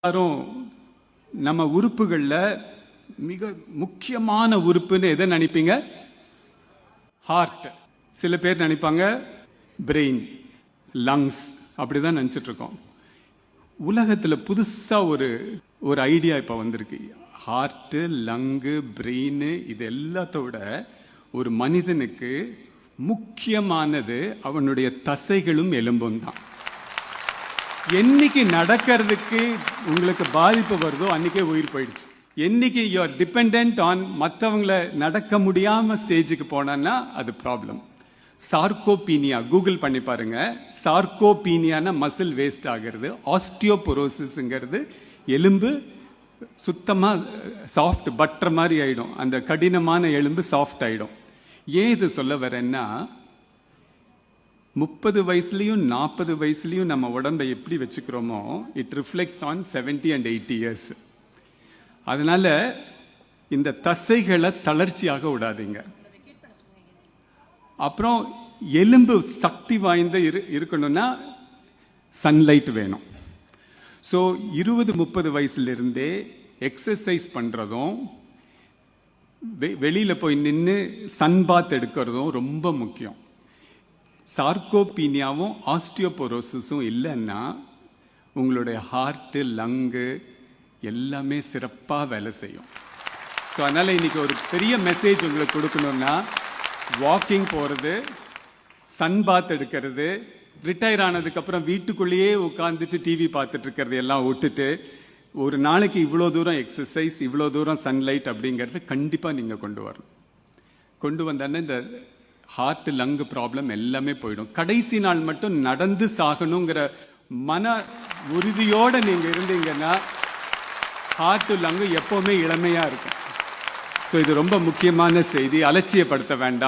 எல்லாரும் நம்ம உறுப்புகளில் மிக முக்கியமான உறுப்புன்னு எதை நினைப்பீங்க? ஹார்ட். சில பேர் நினைப்பாங்க பிரெயின், லங்ஸ், அப்படிதான் நினைச்சிட்டு இருக்கோம். உலகத்தில் புதுசாக ஒரு ஐடியா இப்போ வந்திருக்கு. ஹார்ட்டு, லங்கு, பிரெயின் இது எல்லாத்தோட ஒரு மனிதனுக்கு முக்கியமானது அவனுடைய தசைகளும் எலும்பும் தான். என்னைக்கு நடக்கிறதுக்கு உங்களுக்கு பாதிப்பு வருதோ அன்னைக்கே உயிர் போயிடுச்சு. என்னைக்கு யூ ஆர் டிபெண்ட் ஆன் மற்றவங்களை நடக்க முடியாம ஸ்டேஜுக்கு போனா அது ப்ராப்ளம். சார்கோபீனியா கூகுள் பண்ணி பாருங்க. சார்கோபீனியானா மசில் வேஸ்ட் ஆகிறது. ஆஸ்டியோபோரோசிஸ்ங்கிறது எலும்பு சுத்தமா சாஃப்ட் பட்டர் மாதிரி ஆயிடும். அந்த கடினமான எலும்பு சாஃப்ட் ஆயிடும். ஏன் இது சொல்ல வரேன்னா, 30 வயசுலையும் 40 வயசுலையும் நம்ம உடம்பை எப்படி வச்சுக்கிறோமோ it reflects on 70 and 80 years. அதனால இந்த தசைகளை தளர்ச்சியாக விடாதீங்க. அப்புறம் எலும்பு சக்தி வாய்ந்த இருக்கணும்னா சன்லைட் வேணும். ஸோ 20-30 வயசுலேருந்தே எக்ஸசைஸ் பண்ணுறதும் வெளியில் போய் நின்று சன்பாத் எடுக்கிறதும் ரொம்ப முக்கியம். சார்கோபீனியாவும் ஆஸ்டியோபோரோசிஸும் இல்லைன்னா உங்களுடைய ஹார்ட்டு, லங்கு எல்லாமே சிறப்பாக வேலை செய்யும். ஸோ அதனால் இன்றைக்கி ஒரு பெரிய மெசேஜ் உங்களுக்கு கொடுக்கணுன்னா, வாக்கிங் போகிறது, சன்பாத் எடுக்கிறது, ரிட்டையர் ஆனதுக்கப்புறம் வீட்டுக்குள்ளேயே உட்காந்துட்டு டிவி பார்த்துட்டு இருக்கிறது எல்லாம் விட்டுட்டு ஒரு நாளைக்கு இவ்வளோ தூரம் எக்ஸசைஸ், இவ்வளோ தூரம் சன்லைட் அப்படிங்கிறது கண்டிப்பாக நீங்கள் கொண்டு வரணும். கொண்டு வந்தானே இந்த ஹார்ட், லங்கு ப்ராப்ளம் எல்லாமே போயிடும். கடைசி நாள் மட்டும் நடந்து சாகணுங்கிற மன உறுதியோடு நீங்கள் இருந்தீங்கன்னா ஹார்ட், லங்கு எப்போவுமே இளமையாக இருக்கும். ஸோ இது ரொம்ப முக்கியமான செய்தி. அலட்சியப்படுத்த வேண்டாம்.